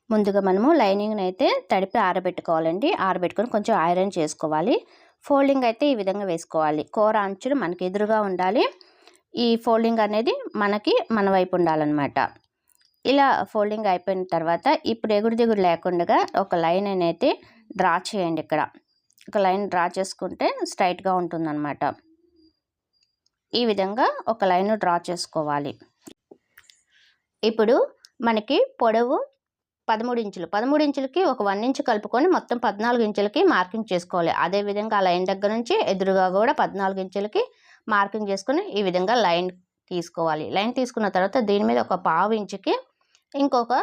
ముందుగా మనము లైనింగ్ని అయితే తడిపి ఆరబెట్టుకోవాలండి. ఆరబెట్టుకొని కొంచెం ఐరన్ చేసుకోవాలి. ఫోల్డింగ్ అయితే ఈ విధంగా వేసుకోవాలి. కూర అంచులు మనకి ఎదురుగా ఉండాలి. ఈ ఫోల్డింగ్ అనేది మన వైపు ఉండాలన్నమాట. ఇలా ఫోల్డింగ్ అయిపోయిన తర్వాత ఇప్పుడు ఎగుడు దిగుడు లేకుండా ఒక లైన్ అనేది డ్రా చేయండి. ఇక్కడ ఒక లైన్ డ్రా చేసుకుంటే స్ట్రైట్గా ఉంటుందన్నమాట. ఈ విధంగా ఒక లైన్ డ్రా చేసుకోవాలి. ఇప్పుడు మనకి పొడవు 13 ఇంచులు. 13 ఇంచులకి ఒక 1 ఇంచు కలుపుకొని మొత్తం 14 ఇంచులకి మార్కింగ్ చేసుకోవాలి. అదేవిధంగా ఆ లైన్ దగ్గర నుంచి ఎదురుగా కూడా 14 ఇంచులకి మార్కింగ్ చేసుకొని ఈ విధంగా లైన్ తీసుకోవాలి. లైన్ తీసుకున్న తర్వాత దీని మీద ఒక 1/2 ఇంచుకి ఇంకొక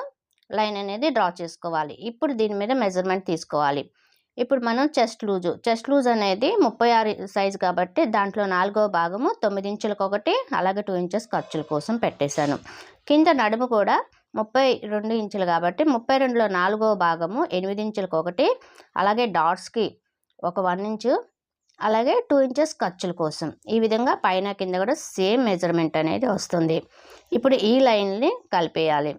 లైన్ అనేది డ్రా చేసుకోవాలి. ఇప్పుడు దీని మీద మెజర్మెంట్ తీసుకోవాలి. ఇప్పుడు మనం చెస్ట్ లూజ్ అనేది 36 సైజు కాబట్టి దాంట్లో 4వ భాగము 9 ఇంచులకు ఒకటి, అలాగే 2 ఇంచెస్ ఖర్చుల కోసం పెట్టేశాను. కింద నడుము కూడా 32 ఇంచులు కాబట్టి 32లో 4వ భాగము 8 ఇంచులకు ఒకటి, అలాగే డాట్స్కి ఒక 1 ఇంచు, అలాగే 2 ఇంచెస్ ఖర్చుల కోసం. ఈ విధంగా పైన కింద కూడా సేమ్ మెజర్మెంట్ అనేది వస్తుంది. ఇప్పుడు ఈ లైన్ని కలిపేయాలి.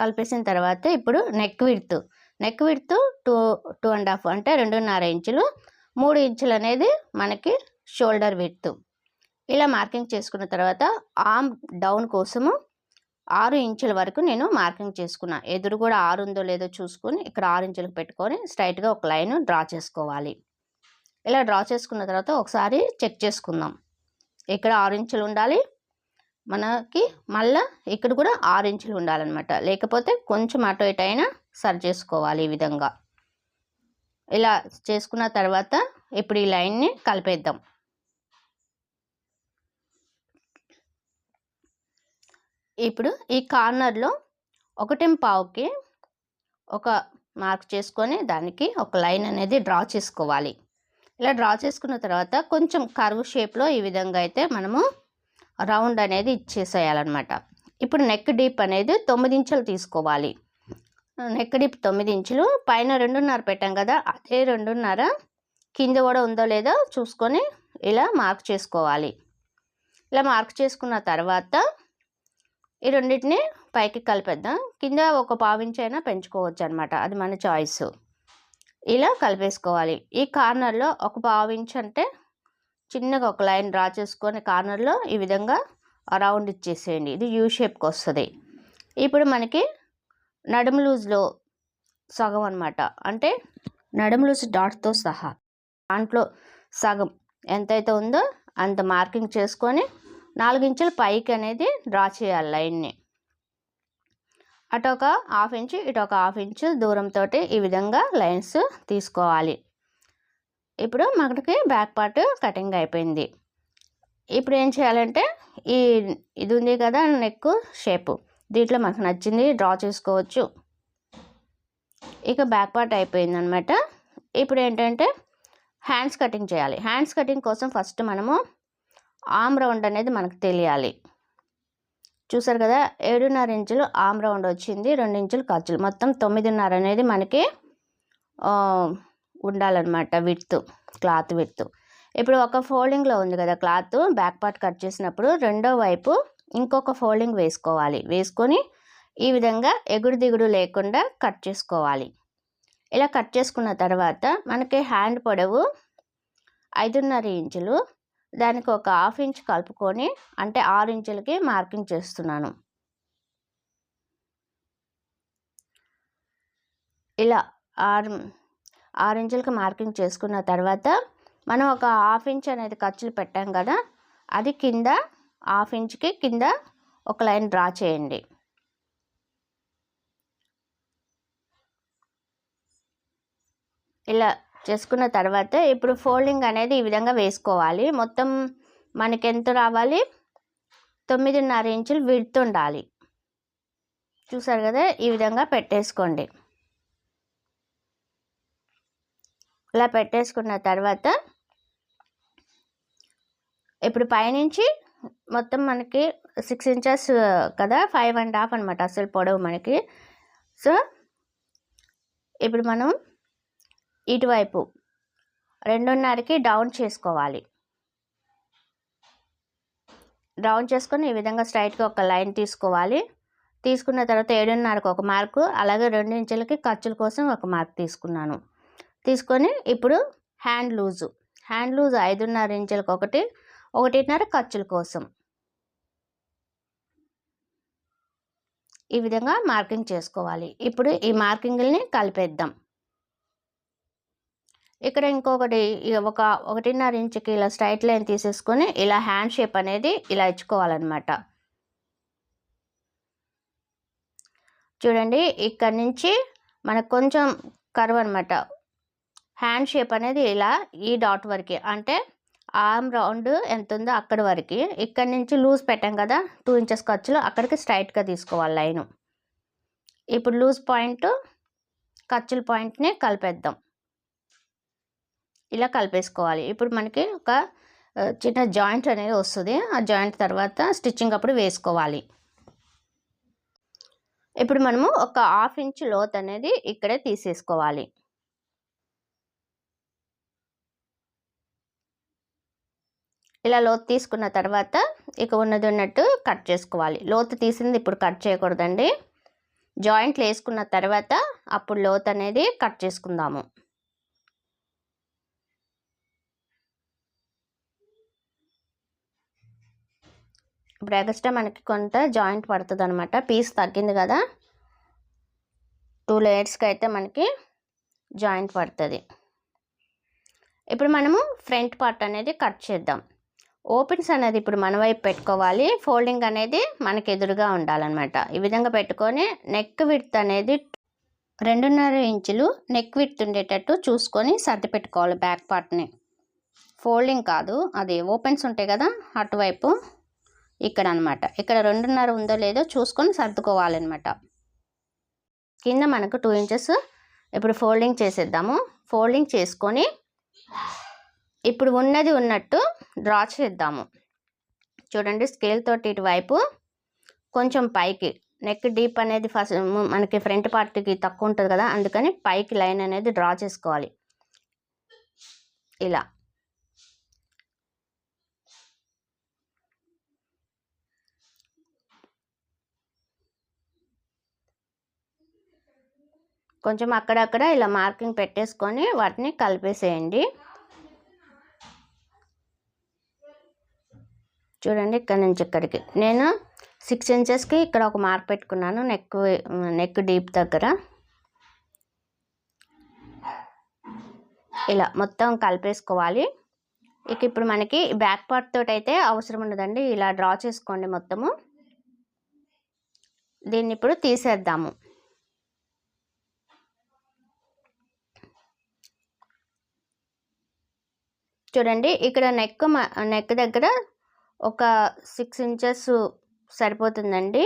కలిపేసిన తర్వాత ఇప్పుడు నెక్ విడ్త్ 2.5 అంటే 2.5 ఇంచులు, 3 ఇంచులు అనేది మనకి షోల్డర్ విడ్త్. ఇలా మార్కింగ్ చేసుకున్న తర్వాత ఆర్మ్ డౌన్ కోసము 6 ఇంచుల వరకు నేను మార్కింగ్ చేసుకున్నా. ఎదురు కూడా 6 ఉందో లేదో చూసుకొని ఇక్కడ 6 ఇంచులకు పెట్టుకొని స్ట్రైట్గా ఒక లైన్ డ్రా చేసుకోవాలి. ఇలా డ్రా చేసుకున్న తర్వాత ఒకసారి చెక్ చేసుకుందాం. ఇక్కడ 6 ఇంచులు ఉండాలి మనకి, మళ్ళీ ఇక్కడ కూడా 6 ఇంచులు ఉండాలన్నమాట. లేకపోతే కొంచెం అటు ఇటు అయినా సరి చేసుకోవాలి. ఈ విధంగా ఇలా చేసుకున్న తర్వాత ఇప్పుడు ఈ లైన్ని కలిపేద్దాం. ఇప్పుడు ఈ కార్నర్లో 1.5కి ఒక మార్క్ చేసుకొని దానికి ఒక లైన్ అనేది డ్రా చేసుకోవాలి. ఇలా డ్రా చేసుకున్న తర్వాత కొంచెం కర్వ్ షేప్లో ఈ విధంగా అయితే మనము రౌండ్ అనేది ఇచ్చేసేయాలన్నమాట. ఇప్పుడు నెక్ డీప్ అనేది 9 ఇంచులు తీసుకోవాలి. నెక్ డీప్ 9 ఇంచులు, పైన 2.5 పెట్టాం కదా, అదే 2.5 కింద కూడా ఉందో లేదో చూసుకొని ఇలా మార్క్ చేసుకోవాలి. ఇలా మార్క్ చేసుకున్న తర్వాత ఈ రెండింటిని పైకి కలిపేద్దాం. కింద ఒక 1/2 ఇంచు అయినా పెంచుకోవచ్చు అనమాట, అది మన చాయిస్. ఇలా కలిపేసుకోవాలి. ఈ కార్నర్లో ఒక 1/2 ఇంచు అంటే చిన్నగా ఒక లైన్ డ్రా చేసుకొని కార్నర్లో ఈ విధంగా రౌండ్ ఇచ్చేసేయండి. ఇది యూ షేప్కి వస్తుంది. ఇప్పుడు మనకి నడుము లూజ్లో సగం అనమాట, అంటే నడుము లూజ్ డాట్తో సహా దాంట్లో సగం ఎంతైతే ఉందో అంత మార్కింగ్ చేసుకొని 4 ఇంచులు పైకి అనేది డ్రా చేయాలి లైన్ని. అటు ఒక 1/2 ఇంచు ఇటు ఒక 1/2 ఇంచు దూరంతో ఈ విధంగా లైన్స్ తీసుకోవాలి. ఇప్పుడు మనకి బ్యాక్ పార్ట్ కటింగ్ అయిపోయింది. ఇప్పుడు ఏం చేయాలంటే ఇది ఉంది కదా నెక్ షేపు, దీంట్లో మనకు నచ్చింది డ్రా చేసుకోవచ్చు. ఇక బ్యాక్ పార్ట్ అయిపోయింది అనమాట. ఇప్పుడు ఏంటంటే హ్యాండ్స్ కటింగ్ చేయాలి. హ్యాండ్స్ కటింగ్ కోసం ఫస్ట్ మనము ఆర్మ్ రౌండ్ అనేది మనకు తెలియాలి. చూసారు కదా, 7.5 ఇంచులు ఆర్మ్ రౌండ్ వచ్చింది, 2 ఇంచులు ఖర్చులు, మొత్తం 9.5 అనేది మనకి ఉండాలన్నమాట విడ్త్, క్లాత్ విడ్త్. ఇప్పుడు ఒక ఫోల్డింగ్లో ఉంది కదా క్లాత్, బ్యాక్ పార్ట్ కట్ చేసినప్పుడు రెండో వైపు ఇంకొక ఫోల్డింగ్ వేసుకోవాలి. వేసుకొని ఈ విధంగా ఎగుడు దిగుడు లేకుండా కట్ చేసుకోవాలి. ఇలా కట్ చేసుకున్న తర్వాత మనకి హ్యాండ్ పొడవు 5.5 ఇంచులు, దానికి ఒక 1/2 ఇంచ్ కలుపుకొని అంటే 6 ఇంచులకి మార్కింగ్ చేస్తున్నాను. ఇలా 6 ఇంచులకి మార్కింగ్ చేసుకున్న తర్వాత మనం ఒక 1/2 ఇంచ్ అనేది ఖర్చులు పెట్టాం కదా, అది కింద 1/2 ఇంచ్కి కింద ఒక లైన్ డ్రా చేయండి. ఇలా చేసుకున్న తర్వాత ఇప్పుడు ఫోల్డింగ్ అనేది ఈ విధంగా వేసుకోవాలి. మొత్తం మనకి ఎంత రావాలి, 9.5 ఇంచులు విడ్త్ ఉండాలి. చూసారు కదా, ఈ విధంగా పెట్టేసుకోండి. ఇలా పెట్టేసుకున్న తర్వాత ఇప్పుడు పైనుంచి మొత్తం మనకి 6 ఇంచెస్ కదా, 5.5 అనమాట అసలు పొడవు మనకి. సో ఇప్పుడు మనం ఇటువైపు 2.5కి డౌన్ చేసుకోవాలి. డౌన్ చేసుకొని ఈ విధంగా స్ట్రైట్గా ఒక లైన్ తీసుకోవాలి. తీసుకున్న తర్వాత 7.5కి ఒక మార్కు, అలాగే 2 ఇంచులకి ఖర్చుల కోసం ఒక మార్క్ తీసుకున్నాను. తీసుకొని ఇప్పుడు హ్యాండ్ లూజ్ 5.5 ఇంచులకు ఒకటి, 1.5 ఖర్చుల కోసం. ఈ విధంగా మార్కింగ్ చేసుకోవాలి. ఇప్పుడు ఈ మార్కింగ్‌ని కలిపేద్దాం. ఇక్కడ ఇంకొకటి ఒక 1.5 ఇంచుకి ఇలా స్ట్రైట్ లైన్ తీసేసుకొని ఇలా హ్యాండ్ షేప్ అనేది ఇలా ఇచ్చుకోవాలన్నమాట. చూడండి, ఇక్కడ నుంచి మనకు కొంచెం కర్వ్ అనమాట. హ్యాండ్ షేప్ అనేది ఇలా ఈ డాట్ వరకే, అంటే ఆర్మ్ రౌండ్ ఎంత ఉందో అక్కడి వరకు. ఇక్కడ నుంచి లూజ్ పెట్టాం కదా 2 ఇంచెస్ ఖర్చులు, అక్కడికి స్ట్రైట్గా తీసుకోవాలి లైను. ఇప్పుడు లూజ్ పాయింట్ ఖర్చుల పాయింట్ని కలిపేద్దాం. ఇలా కలిపేసుకోవాలి. ఇప్పుడు మనకి ఒక చిన్న జాయింట్ అనేది వస్తుంది. ఆ జాయింట్ తర్వాత స్టిచ్చింగ్ అప్పుడు వేసుకోవాలి. ఇప్పుడు మనము ఒక 1/2 ఇంచ్ లోత్ అనేది ఇక్కడే తీసేసుకోవాలి. ఇలా లోతు తీసుకున్న తర్వాత ఇక ఉన్నది ఉన్నట్టు కట్ చేసుకోవాలి. లోతు తీసింది ఇప్పుడు కట్ చేయకూడదండి. జాయింట్లు వేసుకున్న తర్వాత అప్పుడు లోతు అనేది కట్ చేసుకుందాము. ఇప్పుడు ఎక్స్ట్రా మనకి కొంత జాయింట్ పడుతుంది అనమాట. పీస్ తగ్గింది కదా, 2 లేయర్స్కి అయితే మనకి జాయింట్ పడుతుంది. ఇప్పుడు మనము ఫ్రంట్ పార్ట్ అనేది కట్ చేద్దాం. ఓపెన్స్ అనేది ఇప్పుడు మన వైపు పెట్టుకోవాలి. ఫోల్డింగ్ అనేది మనకి ఎదురుగా ఉండాలన్నమాట. ఈ విధంగా పెట్టుకొని నెక్ విడ్త్ అనేది 2.5 ఇంచులు నెక్ విడ్త్ ఉండేటట్టు చూసుకొని సర్ది పెట్టుకోవాలి. బ్యాక్ పార్ట్ని ఫోల్డింగ్ కాదు, అది ఓపెన్స్ ఉంటాయి కదా అటువైపు ఇక్కడ అనమాట. ఇక్కడ 2.5 ఉందో లేదో చూసుకొని సర్దుకోవాలన్నమాట. కింద మనకు 2 ఇంచెస్ ఇప్పుడు ఫోల్డింగ్ చేసేద్దాము. ఫోల్డింగ్ చేసుకొని ఇప్పుడు ఉన్నది ఉన్నట్టు డ్రా చేద్దాము. చూడండి, స్కేల్ తోటి ఇటువైపు కొంచెం పైకి, నెక్ డీప్ అనేది ఫస్ట్ మనకి ఫ్రంట్ పార్ట్కి తక్కువ ఉంటుంది కదా, అందుకని పైకి లైన్ అనేది డ్రా చేసుకోవాలి. ఇలా కొంచెం అక్కడక్కడ ఇలా మార్కింగ్ పెట్టేసుకొని వాటిని కలిపేసేయండి. చూడండి, ఇక్కడ నుంచి ఇక్కడికి నేను 6 ఇంచెస్కి ఇక్కడ ఒక మార్క్ పెట్టుకున్నాను నెక్ డీప్ దగ్గర. ఇలా మొత్తం కలిపేసుకోవాలి. ఇక ఇప్పుడు మనకి బ్యాక్ పార్ట్ తోటి అయితే అవసరం ఉండదండి. ఇలా డ్రా చేసుకోండి మొత్తము. దీన్ని ఇప్పుడు తీసేద్దాము. చూడండి, ఇక్కడ నెక్ దగ్గర ఒక 6 ఇంచెస్ సరిపోతుందండి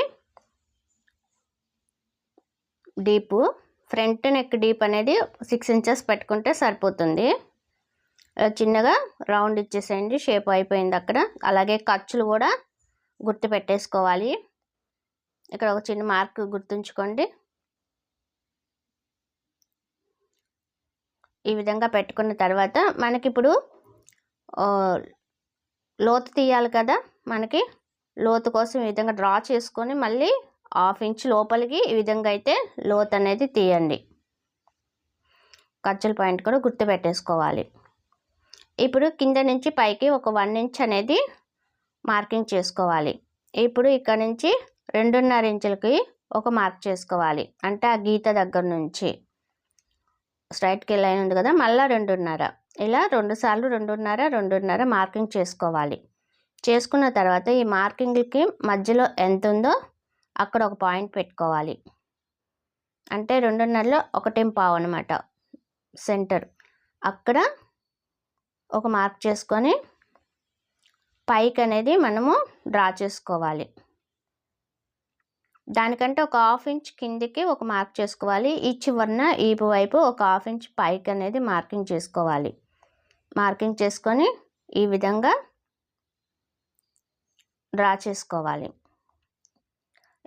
డీపు. ఫ్రంట్ నెక్ డీప్ అనేది 6 ఇంచెస్ పెట్టుకుంటే సరిపోతుంది. చిన్నగా రౌండ్ ఇచ్చేసేయండి. షేప్ అయిపోయింది అక్కడ. అలాగే ఖర్చులు కూడా గుర్తు పెట్టేసుకోవాలి. ఇక్కడ ఒక చిన్న మార్క్ గుర్తుంచుకోండి. ఈ విధంగా పెట్టుకున్న తర్వాత మనకిప్పుడు లోతు తీయాలి కదా, మనకి లోతు కోసం ఈ విధంగా డ్రా చేసుకొని మళ్ళీ 1/2 ఇంచ్ లోపలికి ఈ విధంగా అయితే లోతు అనేది తీయండి. ఖర్చుల పాయింట్ కూడా గుర్తు పెట్టేసుకోవాలి. ఇప్పుడు కింద నుంచి పైకి ఒక 1 ఇంచ్ అనేది మార్కింగ్ చేసుకోవాలి. ఇప్పుడు ఇక్కడ నుంచి 2.5 ఇంచులకి ఒక మార్క్ చేసుకోవాలి. అంటే ఆ గీత దగ్గర నుంచి స్ట్రైట్కి లైన్ ఉంది కదా, మళ్ళీ 2.5 ఇలా 2 సార్లు 2.5 మార్కింగ్ చేసుకోవాలి. చేసుకున్న తర్వాత ఈ మార్కింగ్కి మధ్యలో ఎంత ఉందో అక్కడ ఒక పాయింట్ పెట్టుకోవాలి. అంటే 2.5లో 1.5 అనమాట సెంటర్. అక్కడ ఒక మార్క్ చేసుకొని పైకి అనేది మనము డ్రా చేసుకోవాలి. దానికంటే ఒక 1/2 ఇంచ్ కిందికి ఒక మార్క్ చేసుకోవాలి. ఈ చివరన ఈ వైపు ఒక 1/2 ఇంచ్ పైకి అనేది మార్కింగ్ చేసుకోవాలి. మార్కింగ్ చేసుకొని ఈ విధంగా డ్రా చేసుకోవాలి.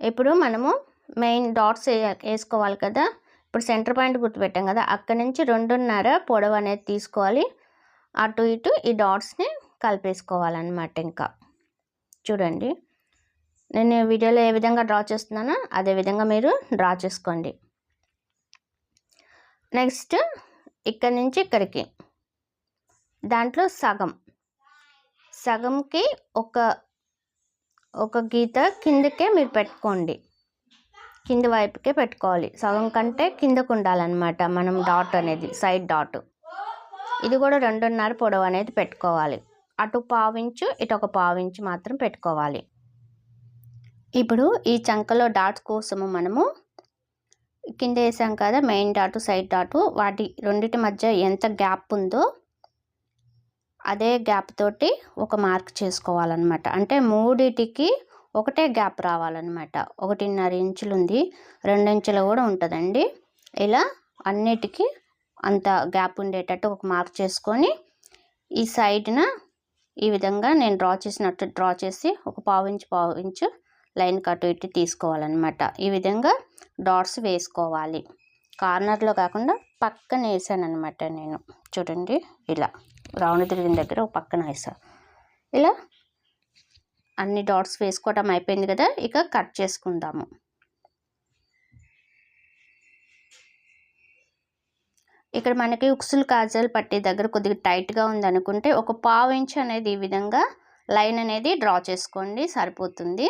ఇప్పుడు మనము మెయిన్ డాట్స్ వేసుకోవాలి కదా. ఇప్పుడు సెంటర్ పాయింట్ గుర్తుపెట్టాం కదా, అక్కడ నుంచి 2.5 పొడవు అనేది తీసుకోవాలి. అటు ఇటు ఈ డాట్స్ని కలిపేసుకోవాలన్నమాట. ఇంకా చూడండి, నేను వీడియోలో ఏ విధంగా డ్రా చేస్తున్నానో అదే విధంగా మీరు డ్రా చేసుకోండి. నెక్స్ట్ ఇక్కడి నుంచి ఇక్కడికి దాంట్లో సగంకి ఒక గీత కిందకే మీరు పెట్టుకోండి. కింది వైపుకే పెట్టుకోవాలి. సగం కంటే కిందకు ఉండాలన్నమాట మనం డాట్ అనేది, సైడ్ డాట్. ఇది కూడా 2.5 పొడవు అనేది పెట్టుకోవాలి. అటు 1/2 ఇంచు, ఇటు ఒక 1/2 ఇంచు మాత్రం పెట్టుకోవాలి. ఇప్పుడు ఈ చంకలో డాట్స్ కోసము మనము కింద వేసాం కదా మెయిన్ డాట్, సైడ్ డాట్, వాటి రెండింటి మధ్య ఎంత గ్యాప్ ఉందో అదే గ్యాప్ తోటి ఒక మార్క్ చేసుకోవాలన్నమాట. అంటే మూడిటికి ఒకటే గ్యాప్ రావాలన్నమాట. 1.5 ఇంచులు ఉంది, 2 ఇంచులు కూడా ఉంటుందండి. ఇలా అన్నిటికీ అంత గ్యాప్ ఉండేటట్టు ఒక మార్క్ చేసుకొని ఈ సైడ్న ఈ విధంగా నేను డ్రా చేసినట్టు డ్రా చేసి ఒక 1/2 ఇంచు లైన్ అటు ఇటు తీసుకోవాలన్నమాట. ఈ విధంగా డాట్స్ వేసుకోవాలి. కార్నర్లో కాకుండా పక్కన వేసాను అనమాట నేను. చూడండి, ఇలా రౌండ్ తిరిగిన దగ్గర ఒక పక్కన వేసాను. ఇలా అన్ని డాట్స్ వేసుకోవడం అయిపోయింది కదా, ఇక కట్ చేసుకుందాము. ఇక్కడ మనకి ఉక్సులు కాజల్ పట్టే దగ్గర కొద్దిగా టైట్గా ఉందనుకుంటే ఒక 1/2 ఇంచ్ అనేది ఈ విధంగా లైన్ అనేది డ్రా చేసుకోండి, సరిపోతుంది.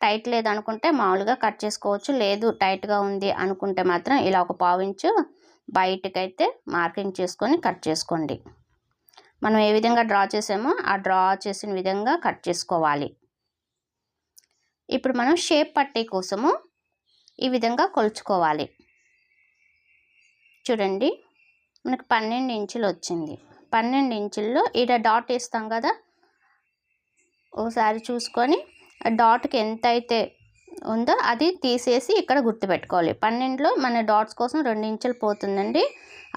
టైట్ లేదనుకుంటే మామూలుగా కట్ చేసుకోవచ్చు. లేదు టైట్గా ఉంది అనుకుంటే మాత్రం ఇలా ఒక 1/2 ఇంచు బయటకైతే మార్కింగ్ చేసుకొని కట్ చేసుకోండి. మనం ఏ విధంగా డ్రా చేసామో ఆ డ్రా చేసిన విధంగా కట్ చేసుకోవాలి. ఇప్పుడు మనం షేప్ పట్టీ కోసము ఈ విధంగా కొలుచుకోవాలి. చూడండి, మనకు 12 ఇంచులు వచ్చింది. 12 ఇంచుల్లో ఇక్కడ డాట్ వేస్తాం కదా, ఒకసారి చూసుకొని డాట్కి ఎంత అయితే ఉందో అది తీసేసి ఇక్కడ గుర్తుపెట్టుకోవాలి. 12లో మన డాట్స్ కోసం 2 ఇంచులు పోతుందండి.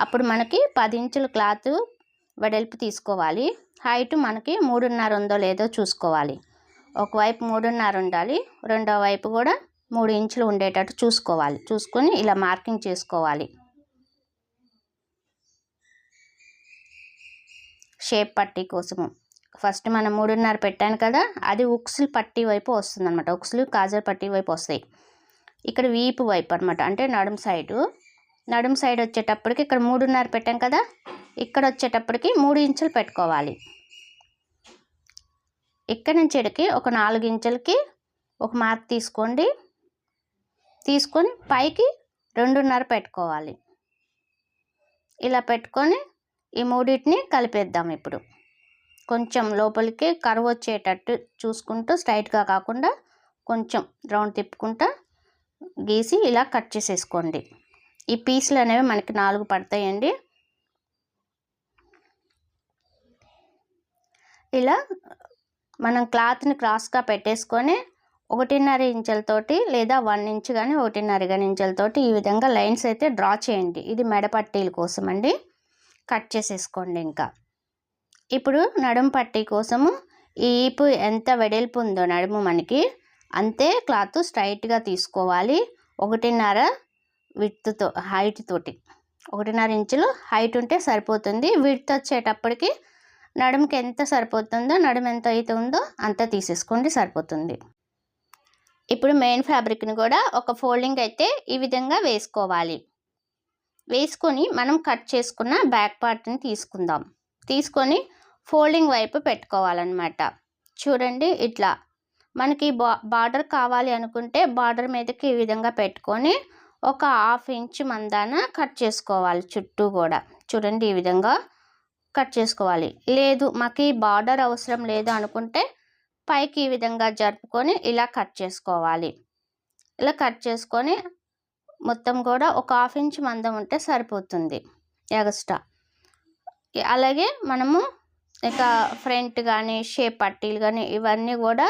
అప్పుడు మనకి 10 ఇంచుల క్లాత్ వెడల్పు తీసుకోవాలి. హైట్ మనకి 3.5 ఉందో లేదో చూసుకోవాలి. ఒకవైపు 3.5 ఉండాలి, రెండో వైపు కూడా 3 ఇంచులు ఉండేటట్టు చూసుకోవాలి. చూసుకొని ఇలా మార్కింగ్ చేసుకోవాలి. షేప్ పట్టీ కోసము ఫస్ట్ మనం 3.5 పెట్టాను కదా, అది ఉక్సులు పట్టీ వైపు వస్తుంది అనమాట. ఉక్సులు కాజల్ పట్టీ వైపు వస్తాయి. ఇక్కడ వీపు వైపు అనమాట, అంటే నడుము సైడ్ వచ్చేటప్పటికి ఇక్కడ 3.5 పెట్టాం కదా, ఇక్కడ వచ్చేటప్పటికి 3 ఇంచులు పెట్టుకోవాలి. ఇక్కడ నుంచి ఇక్కడికి ఒక 4 ఇంచులకి ఒక మార్క్ తీసుకోండి. తీసుకొని పైకి 2.5 పెట్టుకోవాలి. ఇలా పెట్టుకొని ఈ మూడింటిని కలిపేద్దాం. ఇప్పుడు కొంచెం లోపలికి కర్వ్ వచ్చేటట్టు చూసుకుంటూ, స్ట్రైట్గా కాకుండా కొంచెం రౌండ్ తిప్పుకుంటూ గీసి ఇలా కట్ చేసేసుకోండి. ఈ పీసులు అనేవి మనకి 4 పడతాయండి. ఇలా మనం క్లాత్ని క్రాస్గా పెట్టేసుకొని 1.5 ఇంచులతోటి లేదా 1 ఇంచు కానీ 1.5 ఇంచులతోటి ఈ విధంగా లైన్స్ అయితే డ్రా చేయండి. ఇది మెడ పట్టీల కోసం అండి. కట్ చేసేసుకోండి. ఇంకా ఇప్పుడు నడుము పట్టీ కోసము ఈ ఈపు ఎంత వెడల్పు ఉందో నడుము మనకి అంతే క్లాత్ స్ట్రైట్గా తీసుకోవాలి. 1.5 విడ్త్తో హైట్ తోటి 1.5 ఇంచులు హైట్ ఉంటే సరిపోతుంది. విడ్త్ వచ్చేటప్పటికి నడుముకి ఎంత సరిపోతుందో, నడుము ఎంత అయితే ఉందో అంత తీసేసుకోండి, సరిపోతుంది. ఇప్పుడు మెయిన్ ఫ్యాబ్రిక్ని కూడా ఒక ఫోల్డింగ్ అయితే ఈ విధంగా వేసుకోవాలి. వేసుకొని మనం కట్ చేసుకున్న బ్యాక్ పార్ట్ని తీసుకుందాం. తీసుకొని ఫోల్డింగ్ వైపు పెట్టుకోవాలన్నమాట. చూడండి, ఇట్లా మనకి బార్డర్ కావాలి అనుకుంటే బార్డర్ మీదకి ఈ విధంగా పెట్టుకొని ఒక 1/2 ఇంచు మందాన కట్ చేసుకోవాలి. చుట్టూ కూడా చూడండి ఈ విధంగా కట్ చేసుకోవాలి. లేదు మాకు ఈ బార్డర్ అవసరం లేదు అనుకుంటే పైకి ఈ విధంగా జరుపుకొని ఇలా కట్ చేసుకోవాలి. ఇలా కట్ చేసుకొని మొత్తం కూడా ఒక 1/2 ఇంచు మందం ఉంటే సరిపోతుంది ఎగస్ట్రా. అలాగే మనము ఇక ఫ్రంట్ కానీ షేప్ పట్టీలు కానీ ఇవన్నీ కూడా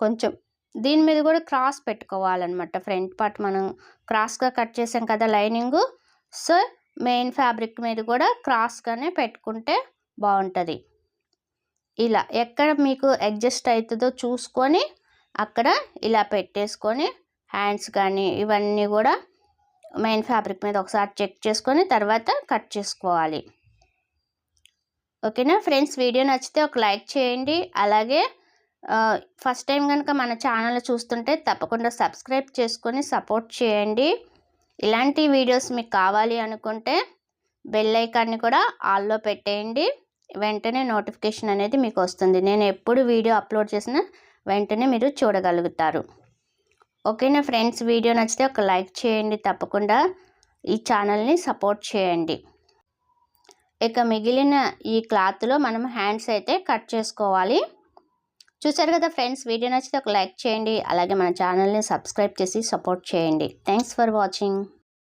కొంచెం దీని మీద కూడా క్రాస్ పెట్టుకోవాలన్నమాట. ఫ్రంట్ పార్ట్ మనం క్రాస్గా కట్ చేసాం కదా లైనింగు, సో మెయిన్ ఫ్యాబ్రిక్ మీద కూడా క్రాస్గానే పెట్టుకుంటే బాగుంటుంది. ఇలా ఎక్కడ మీకు అడ్జస్ట్ అవుతుందో చూసుకొని అక్కడ ఇలా పెట్టేసుకొని హ్యాండ్స్ కానీ ఇవన్నీ కూడా మెయిన్ ఫ్యాబ్రిక్ మీద ఒకసారి చెక్ చేసుకొని తర్వాత కట్ చేసుకోవాలి. ఓకేనా ఫ్రెండ్స్, వీడియో నచ్చితే ఒక లైక్ చేయండి. అలాగే ఫస్ట్ టైం కనుక మన ఛానల్ చూస్తుంటే తప్పకుండా సబ్స్క్రైబ్ చేసుకొని సపోర్ట్ చేయండి. ఇలాంటి వీడియోస్ మీకు కావాలి అనుకుంటే బెల్ ఐకాన్ని కూడా ఆల్లో పెట్టేయండి. వెంటనే నోటిఫికేషన్ అనేది మీకు వస్తుంది. నేను ఎప్పుడు వీడియో అప్లోడ్ చేసినా వెంటనే మీరు చూడగలుగుతారు. ఓకేనా ఫ్రెండ్స్, వీడియో నచ్చితే ఒక లైక్ చేయండి. తప్పకుండా ఈ ఛానల్ని సపోర్ట్ చేయండి. ఇక మిగిలిన ఈ క్లాత్లో మనం హ్యాండ్స్ అయితే కట్ చేసుకోవాలి. చూసారు కదా ఫ్రెండ్స్, వీడియో నచ్చితే ఒక లైక్ చేయండి. అలాగే మన ఛానల్ని సబ్స్క్రైబ్ చేసి సపోర్ట్ చేయండి. Thanks for watching.